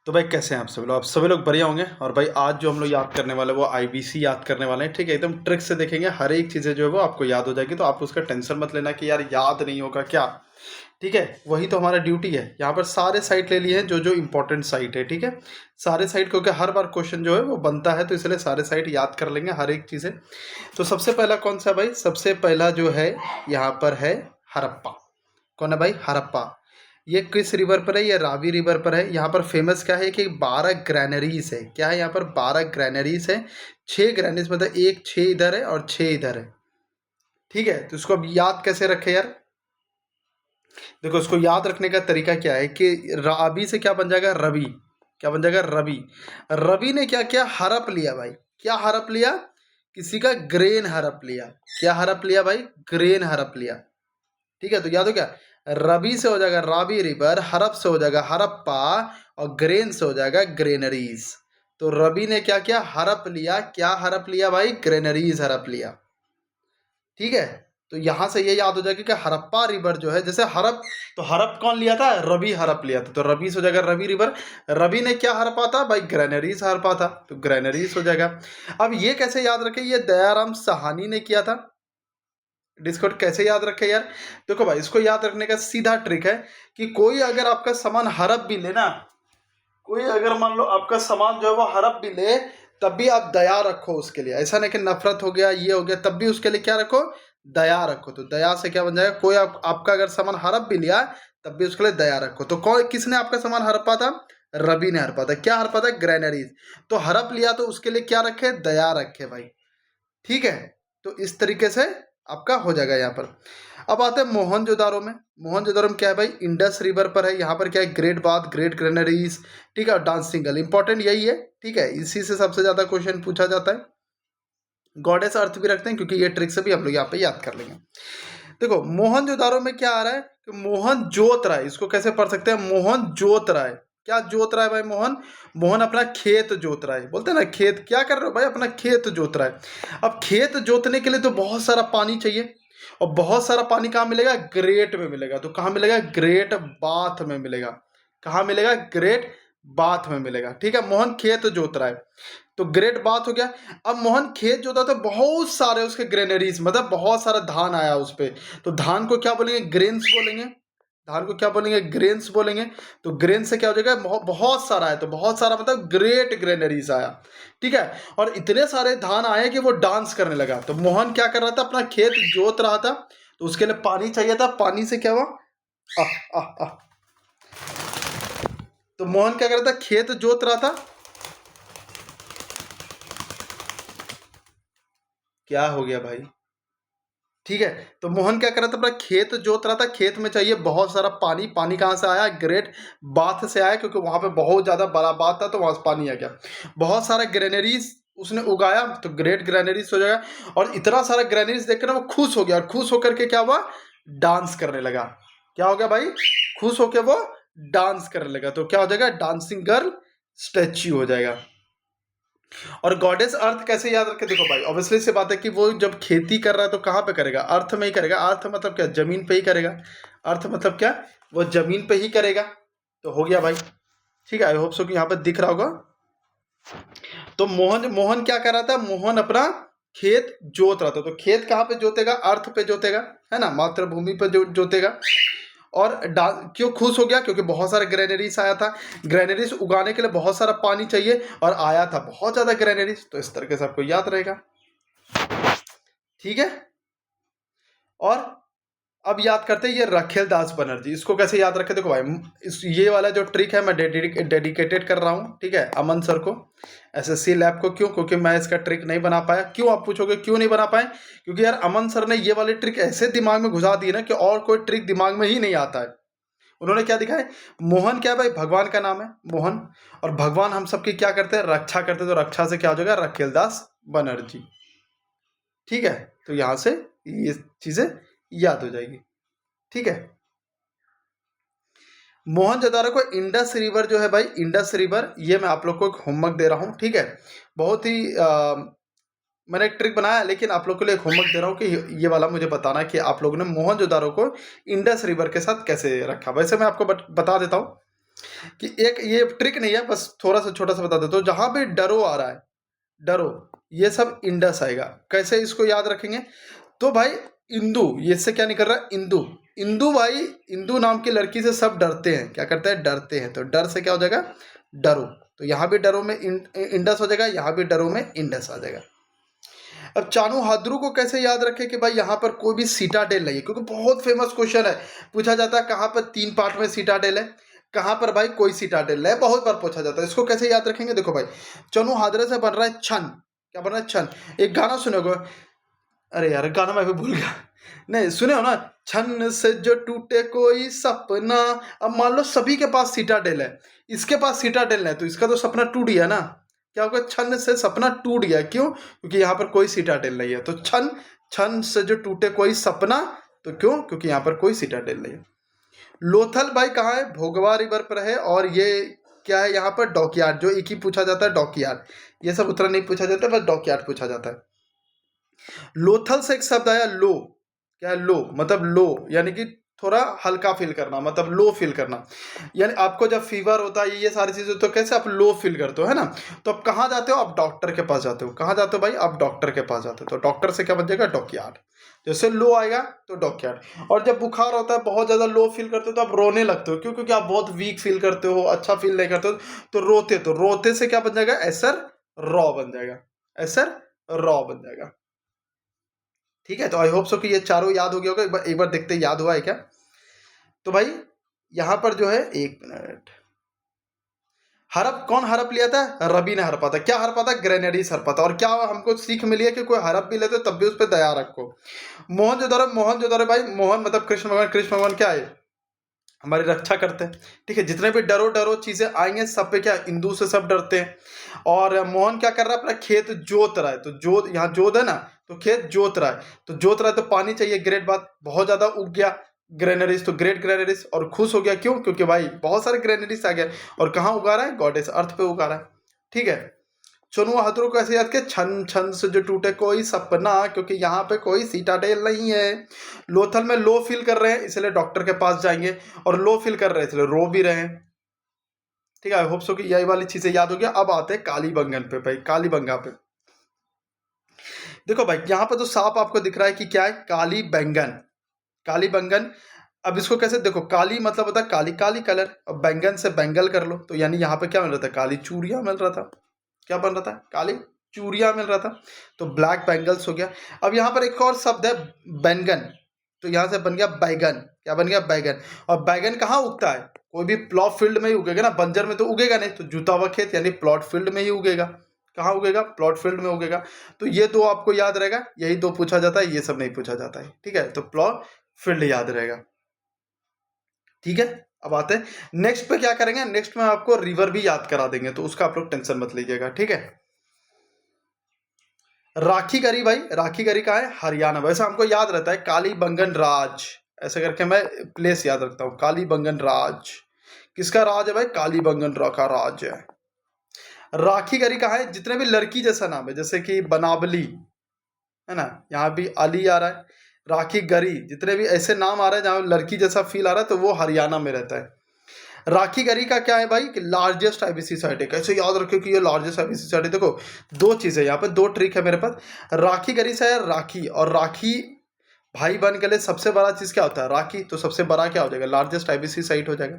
तो भाई कैसे हैं आप सभी लोग? आप सभी लोग बढ़िया होंगे। और भाई आज जो हम लोग याद करने वाले हैं वो आईबीसी याद करने वाले हैं। ठीक है, एकदम ट्रिक से देखेंगे, हर एक चीज़ें जो है वो आपको याद हो जाएगी। तो आप उसका टेंशन मत लेना कि यार याद नहीं होगा क्या। ठीक है, वही तो हमारा ड्यूटी है। यहाँ पर सारे साइट ले लिए हैं जो जो इंपॉर्टेंट साइट है। ठीक है, सारे साइट क्योंकि हर बार क्वेश्चन जो है वो बनता है, तो इसलिए सारे साइट याद कर लेंगे, हर एक चीज़ें। तो सबसे पहला कौन सा है भाई? सबसे पहला जो है यहाँ पर है हड़प्पा। कौन है भाई? हड़प्पा। ये किस रिवर पर है? ये रावी रिवर पर है। यहाँ पर फेमस क्या है कि 12 ग्रैनरीज है। क्या है यहाँ पर? 12 ग्रैनरीज है। 6 ग्रैनरीज मतलब एक 6 इधर है और 6 इधर है। ठीक है, तो इसको अब याद कैसे रखे यार? देखो, इसको याद रखने का तरीका क्या है कि रावी से क्या बन जाएगा? रवि। क्या बन जाएगा? रवि। रवि ने क्या किया? हड़प लिया भाई। क्या हड़प लिया? किसी का ग्रेन हड़प लिया। क्या हड़प लिया भाई? ग्रेन हड़प लिया। ठीक है, तो याद हो क्या? रबी से हो जाएगा रावी रिवर, हड़प से हो जाएगा हड़प्पा, और ग्रेन से हो जाएगा ग्रेनरीज। तो रवि ने क्या किया? हड़प लिया। क्या हड़प लिया भाई? ग्रेनरीज हड़प लिया। ठीक है, तो यहां से ये याद हो जाएगा कि हड़प्पा रिवर जो है, जैसे हड़प, तो हड़प कौन लिया था? रवि हड़प लिया था, तो रवि से हो जाएगा रवि रिवर। रवि ने क्या हड़पा था भाई? ग्रेनरीज हड़पा था, तो ग्रेनरीज हो जाएगा। अब ये कैसे याद रखे? ये दयाराम साहनी ने किया था। डिस्काउंट कैसे याद रखे यार? देखो भाई, इसको याद रखने का सीधा ट्रिक है कि कोई अगर आपका सामान हड़प भी ले ना, कोई अगर मान लो आपका सामान जो है वो हड़प भी ले, तब भी आप दया रखो उसके लिए। ऐसा नहीं कि नफरत हो गया, ये हो गया, तब भी उसके लिए क्या रखो? दया रखो। तो दया से क्या बन जाएगा? कोई आपका अगर सामान हड़प भी लिया, तब भी उसके लिए दया रखो। तो कौन, किसने आपका सामान हड़पा था? रवि ने हड़पा था। क्या हड़पा था? ग्रैनरीज। तो हड़प लिया तो उसके लिए क्या रखे? दया रखे भाई। ठीक है, तो इस तरीके से आपका हो जाएगा यहाँ पर। अब आते हैं मोहनजोदारो में। मोहनजोदारो में क्या है भाई? इंडस रिवर पर है। यहाँ पर क्या है? Great bath, great granaries. ठीक है, और डांसिंग गर्ल। इंपॉर्टेंट यही है। ठीक है, इसी से सबसे ज्यादा क्वेश्चन पूछा जाता है। गॉडेस अर्थ भी रखते हैं क्योंकि ये ट्रिक से भी हम लोग यहाँ पे याद कर लेंगे। देखो, मोहनजोदारो में क्या आ रहा है कि मोहन जोत रहा है। इसको कैसे पढ़ सकते हैं? मोहन जोत रहा है। क्या जोत रहा है भाई? मोहन, मोहन अपना खेत जोत रहा है। बोलते हैं ना खेत, क्या कर रहे हो भाई? अपना खेत जोत रहा है। अब खेत जोतने के लिए तो बहुत सारा पानी चाहिए, और बहुत सारा पानी कहाँ मिलेगा? ग्रेट में मिलेगा। तो कहाँ मिलेगा? ग्रेट बाथ में मिलेगा। कहाँ मिलेगा? ग्रेट बाथ में मिलेगा। ठीक है, मोहन खेत जोत रहा है, तो ग्रेट बात हो गया। अब मोहन खेत जोता तो बहुत सारे उसके ग्रेनरीज, मतलब बहुत सारा धान आया उस पे, तो धान को क्या बोलेंगे? ग्रेन्स बोलेंगे। धान को क्या बोलेंगे? ग्रेन्स बोलेंगे। तो ग्रेन से क्या हो जाएगा? बहुत सारा है, तो बहुत सारा मतलब ग्रेट ग्रेनरीज आया। ठीक है, और इतने सारे धान आए कि वो डांस करने लगा। तो मोहन क्या कर रहा था? अपना खेत जोत रहा था, तो उसके लिए पानी चाहिए था। पानी से क्या हुआ? आह आह आह। तो मोहन क्या कर रहा था? खेत जोत रहा था। क्या हो गया भाई? ठीक है, तो मोहन क्या कर रहा था? अपना खेत जोत रहा था। खेत में चाहिए बहुत सारा पानी। पानी कहाँ से आया? ग्रेट बाथ से आया, क्योंकि वहां पे बहुत ज्यादा बड़ा बाथ था, तो वहां से पानी आ गया। बहुत सारा ग्रेनरीज उसने उगाया, तो ग्रेट ग्रेनरीज हो जाएगा। और इतना सारा ग्रेनरीज देखकर ना वो खुश हो गया, और खुश होकर के क्या हुआ? डांस करने लगा। क्या हो गया भाई? खुश होकर वो डांस करने लगा। तो क्या हो जाएगा? डांसिंग गर्ल स्टैच्यू हो जाएगा। और गॉडेस अर्थ कैसे याद रखे? देखो भाई, ऑब्वियसली से बात है कि वो जब खेती कर रहा है तो कहाँ पे करेगा? अर्थ में ही करेगा। अर्थ मतलब क्या? जमीन पे ही करेगा। अर्थ मतलब क्या? वो जमीन पे ही करेगा। तो हो गया भाई। ठीक है, आई होप सो कि यहाँ पे दिख रहा होगा। तो मोहन मोहन क्या कर रहा था? मोहन अपना खेत जोत रहा था। तो खेत कहाँ पे जोतेगा? अर्थ पे जोतेगा, है ना, मातृभूमि पे जोतेगा। और क्यों खुश हो गया? क्योंकि बहुत सारा ग्रेनरीज आया था। ग्रेनरीज उगाने के लिए बहुत सारा पानी चाहिए, और आया था बहुत ज्यादा ग्रेनरीज। तो इस तरीके से आपको याद रहेगा। ठीक है, और अब याद करते हैं ये रखेल दास बनर्जी। इसको कैसे याद रखे? देखो भाई, ये वाला जो ट्रिक है मैं डेडिकेटेड कर रहा हूँ, ठीक है, अमन सर को, एसएससी लैब को। क्यों? क्योंकि मैं इसका ट्रिक नहीं बना पाया। क्यों आप पूछोगे? क्यों नहीं बना पाए? क्योंकि यार अमन सर ने ये वाली ट्रिक ऐसे दिमाग में घुसा दी ना कि और कोई ट्रिक दिमाग में ही नहीं आता है। उन्होंने क्या दिखाया? मोहन क्या है भाई? भगवान का नाम है मोहन, और भगवान हम सबकी क्या करते हैं? रक्षा करते हैं। तो रक्षा से क्या हो जाएगा? रखेलदास बनर्जी। ठीक है, तो यहां से ये चीजें याद हो जाएगी। ठीक है, मोहनजोदारो को इंडस रिवर जो है भाई, इंडस रिवर, ये मैं आप लोग को एक होमवर्क दे रहा हूं। ठीक है, बहुत ही मैंने एक ट्रिक बनाया, लेकिन आप लोग के लिए एक होमवर्क दे रहा हूँ कि ये वाला मुझे बताना कि आप लोगों ने मोहनजोदारो को इंडस रिवर के साथ कैसे रखा। वैसे मैं आपको बता देता हूँ। कि एक ये ट्रिक नहीं है, बस थोड़ा सा छोटा सा बता देता हूँ। जहाँ भी डरो आ रहा है, डरो, ये सब इंडस आएगा। कैसे इसको याद रखेंगे? तो भाई इंदु, ये इससे क्या निकल रहा है? इंदु। इंदु भाई, इंदु नाम की लड़की से सब डरते हैं। क्या करते हैं? डरते हैं। तो डर से क्या हो जाएगा? डरो। तो यहाँ भी डरो में इंडस हो जाएगा, यहाँ भी डरो में इंडस आ जाएगा। अब चानु हाद्रू को कैसे याद रखें कि भाई यहाँ पर कोई भी सीटाडेल नहीं है, क्योंकि बहुत फेमस क्वेश्चन है, पूछा जाता है कहाँ पर 3 पार्ट में सीटाडेल है, कहाँ पर भाई कोई सीटाडेल है, बहुत बार पूछा जाता है। इसको कैसे याद रखेंगे? देखो भाई, चनु हादरे से बन रहा है छन। क्या बन रहा है? छन। एक गाना सुनोगे, अरे यार गाना मैं भी भूल गया, नहीं सुने हो ना, छन से जो टूटे कोई सपना। अब मान लो सभी के पास सीटाडेल है, इसके पास सीटाडेल है, तो इसका तो सपना टूट गया ना। क्या होगा? छन से सपना टूट गया। क्यों? क्योंकि यहाँ पर कोई सीटाडेल नहीं है। तो छन, छन से जो टूटे कोई सपना, तो क्यों? क्योंकि यहाँ पर कोई सीटाडेल नहीं है। लोथल भाई कहाँ है? भोगवा रिवर पर है। और ये क्या है यहाँ पर? डॉकयार्ड। जो एक ही पूछा जाता है, डॉकयार्ड। ये सब उत्तर नहीं पूछा जाता, बस डॉकयार्ड पूछा जाता है। लोथल से एक शब्द आया लो। क्या है? लो, मतलब लो यानी कि थोड़ा हल्का फील करना, मतलब लो फील करना। यानी आपको जब फीवर होता है, ये सारी चीजें, तो कैसे आप लो फील करते हो, है ना? तो आप कहाँ जाते हो? आप डॉक्टर के पास जाते हो। कहाँ जाते हो भाई? आप डॉक्टर के पास जाते हो। तो डॉक्टर से क्या बन जाएगा? डॉकयार्ड। जैसे लो आएगा तो डॉकयार्ड। और जब बुखार होता है, बहुत ज्यादा लो फील करते हो, तो आप रोने लगते हो। क्यों? क्योंकि आप बहुत वीक फील करते हो, अच्छा फील नहीं करते हो, तो रोते। तो रोते से क्या बन जाएगा? एसर रॉ बन जाएगा। एसर रॉ बन जाएगा। ठीक है, तो आई होप सो कि ये चारों याद हो गया होगा। एक बार देखते हैं याद हुआ है क्या। तो भाई यहां पर जो है, एक मिनट, हड़प कौन हड़प लिया था? रवि ने हड़पा था। क्या हड़पा था? ग्रेनेडीज हड़पा था। और क्या हमको सीख मिली है कि कोई हड़प भी लेते तब भी उस पर दया रखो। मोहनजोदड़ो भाई, मोहन मतलब कृष्ण भगवान। कृष्ण भगवान क्या है? हमारी रक्षा करते हैं। ठीक है, जितने भी डरो डरो चीजें आएंगे, सब पे क्या? इंदु से सब डरते हैं। और मोहन क्या कर रहा है? अपना खेत जोत रहा है। तो जोत, यहाँ जोत है ना, तो खेत जोत रहा है। तो जोत रहा है तो पानी चाहिए, ग्रेट बात, बहुत ज्यादा उग गया ग्रेनरीज, तो ग्रेट ग्रेनरीज। और खुश हो गया। क्यों? क्योंकि भाई बहुत सारे ग्रेनरीज आ गए। और कहाँ उगा रहा है? गॉडेस अर्थ पे उगा रहा है। ठीक है, चुनु हाथों को ऐसे याद के, छन छन से जो टूटे कोई सपना, क्योंकि यहाँ पे कोई सीटाडेल नहीं है। लोथल में लो फील कर रहे हैं, इसलिए डॉक्टर के पास जाएंगे। और लो फील कर रहे हैं, इसलिए रो भी रहे हैं। ठीक है, आई होप सो कि यही वाली चीजें याद हो गया। अब आते हैं कालीबंगन पे भाई, कालीबंगा पे। देखो भाई, यहाँ पर तो साफ आपको दिख रहा है कि क्या है? काली बैंगन। काली बैंगन। अब इसको कैसे देखो? काली मतलब होता है काली, काली कलर। अब बैंगन से बैंगल कर लो, तो यानी यहाँ पे क्या मिल रहा था? काली चूड़ियां मिल रहा था। क्या बन रहा था? काली चूड़ियां मिल रहा था। तो ब्लैक बैंगल्स हो गया। अब यहाँ पर एक और शब्द है, बैंगन। तो यहाँ से बन गया बैगन। क्या बन गया? बैगन। और बैगन कहाँ उगता है? कोई भी प्लॉट फील्ड में ही उगेगा ना, बंजर में तो उगेगा नहीं। तो जुता हुआ खेत यानी प्लॉट फील्ड में ही उगेगा। कहाँ उगेगा? प्लॉट फील्ड में उगेगा। तो ये दो आपको याद रहेगा, यही दो पूछा जाता है, ये सब नहीं पूछा जाता है। ठीक है, तो प्लॉट फील्ड याद रहेगा। ठीक है, अब आते हैं नेक्स्ट पे। क्या करेंगे नेक्स्ट में? आपको रिवर भी याद करा देंगे, तो उसका आप लोग टेंशन मत लीजिएगा। ठीक है, राखी गरी भाई, राखी गरी कहाँ है? हरियाणा। वैसे हमको याद रहता है कालीबंगन राज, ऐसे करके मैं प्लेस याद रखता हूँ। कालीबंगन राज किसका राज है भाई? कालीबंगन का राज है। राखी गरी कहाँ है? जितने भी लड़की जैसा नाम है, जैसे कि बनावली है ना, यहाँ भी अली आ रहा है। राखी गरी, जितने भी ऐसे नाम आ रहे हैं जहाँ लड़की जैसा फील आ रहा है, तो वो हरियाणा में रहता है। राखी गरी का क्या है भाई? कि लार्जेस्ट आईबीसी साइट है। कैसे याद रखियो कि ये लार्जेस्ट आईबीसी साइट है? देखो, दो चीजें यहाँ पे, दो ट्रिक है मेरे पास। राखी गरी से है राखी, और राखी भाई बहन के लिए सबसे बड़ा चीज क्या होता है? राखी। तो सबसे बड़ा क्या हो जाएगा? लार्जेस्ट आईबीसी साइट हो जाएगा।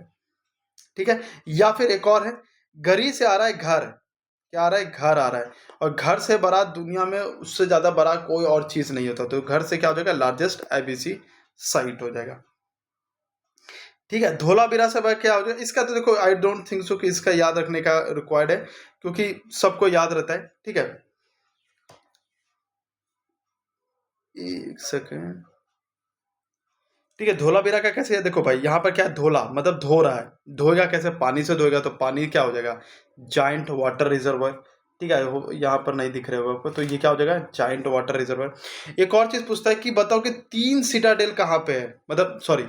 ठीक है, या फिर एक और है, गरी से आ रहा है घर। क्या आ रहा है? घर आ रहा है। और घर से बड़ा दुनिया में, उससे ज्यादा बड़ा कोई और चीज नहीं होता। तो घर से क्या हो जाएगा? लार्जेस्ट आईबीसी साइट हो जाएगा। ठीक है, धोलावीरा से वह क्या हो जाएगा? इसका तो देखो, आई डोंट थिंक सो कि इसका याद रखने का रिक्वायर्ड है, क्योंकि सबको याद रहता है। ठीक है, एक सेकेंड। ठीक है, धोलावीरा का कैसे है? देखो भाई, यहाँ पर क्या है? धोला मतलब धो रहा है। धोएगा कैसे? पानी से धोएगा। तो पानी क्या हो जाएगा? Giant water reservoir. ठीक है, यहाँ पर नहीं दिख रहे होगा आपको, तो ये क्या हो जाएगा? Giant water reservoir. एक और चीज पूछता है कि बताओ कि 3 सिटाडेल कहाँ पे है, मतलब सॉरी,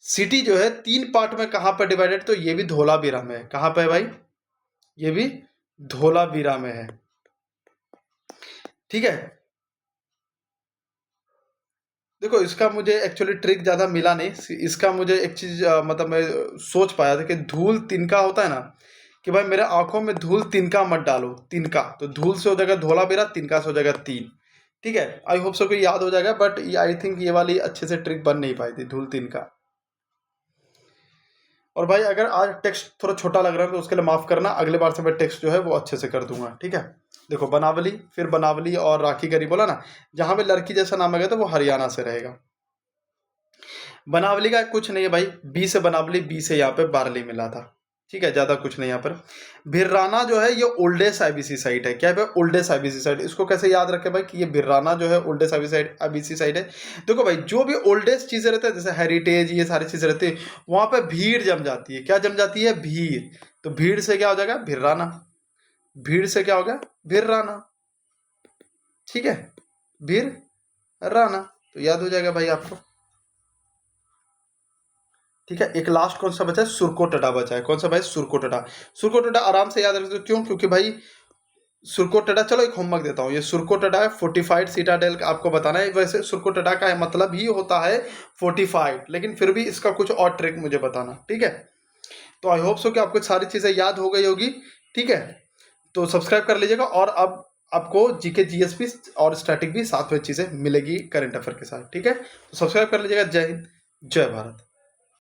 सिटी जो है 3 पार्ट में कहाँ पर डिवाइडेड? तो ये भी धोलावीरा में है। कहाँ पे है भाई? ये भी धोलावीरा में है। ठीक है, देखो इसका मुझे एक्चुअली ट्रिक ज़्यादा मिला नहीं। इसका मुझे एक चीज़ मतलब मैं सोच पाया था कि धूल तिनका होता है ना, कि भाई मेरे आंखों में धूल तिनका मत डालो, तिनका तो धूल से हो जाएगा धोला बेरा, तिनका से हो जाएगा तीन। ठीक है, आई होप सबको याद हो जाएगा, बट आई थिंक ये वाली अच्छे से ट्रिक बन नहीं पाई थी, धूल तिनका। और भाई अगर आज टेक्स्ट थोड़ा छोटा लग रहा है तो उसके लिए माफ़ करना, अगले बार से मैं टेक्स्ट जो है वो अच्छे से कर दूंगा। ठीक है, देखो बनावली, फिर बनावली और राखी गरी बोला ना, जहाँ पे लड़की जैसा नाम है तो वो हरियाणा से रहेगा। बनावली का कुछ नहीं है भाई, बी से बनावली, बी से यहाँ पे बारली मिला था। ठीक है, ज़्यादा कुछ नहीं यहाँ पर। भिर्राना जो है ये ओल्डेस्ट आईबीसी साइट है। क्या है, ओल्डेस्ट आईबीसी साइट। इसको कैसे याद रखें भाई कि ये भिर्राना जो है ओल्डेस्ट आईबीसी साइट है। देखो भाई जो भी ओल्डेस्ट चीज़ें रहती है, जैसे हेरिटेज, ये सारी चीज़ें रहती है, वहाँ पे भीड़ जम जाती है। क्या जम जाती है? भीड़। तो भीड़ से क्या हो जाएगा? भिर्राना। भीड़ से क्या हो गया? भिर्राना। ठीक है, भिर्राना, तो याद हो जाएगा भाई आपको। ठीक है, एक लास्ट कौन सा बचा है? सुरकोटड़ा बचा है। कौन सा भाई? सुरकोटड़ा। सुरकोटड़ा आराम से याद रख दो। क्यों? क्योंकि भाई सुरकोटड़ा, चलो एक होमवर्क देता हूँ। ये सुरकोटड़ा है, फोर्टिफाइड सिटाडेल का आपको बताना है। वैसे सुरकोटड़ा का मतलब ही होता है फोर्टिफाइड, लेकिन फिर भी इसका कुछ और ट्रिक मुझे बताना। ठीक है, तो आई होप सो कि आपको सारी चीज़ें याद हो गई होगी। ठीक है, तो सब्सक्राइब कर लीजिएगा, और अब आपको जीके जीएस भी और स्टैटिक भी साथ में चीज़ें मिलेगी करंट अफेयर के साथ। ठीक है, तो सब्सक्राइब कर लीजिएगा। जय हिंद, जय भारत।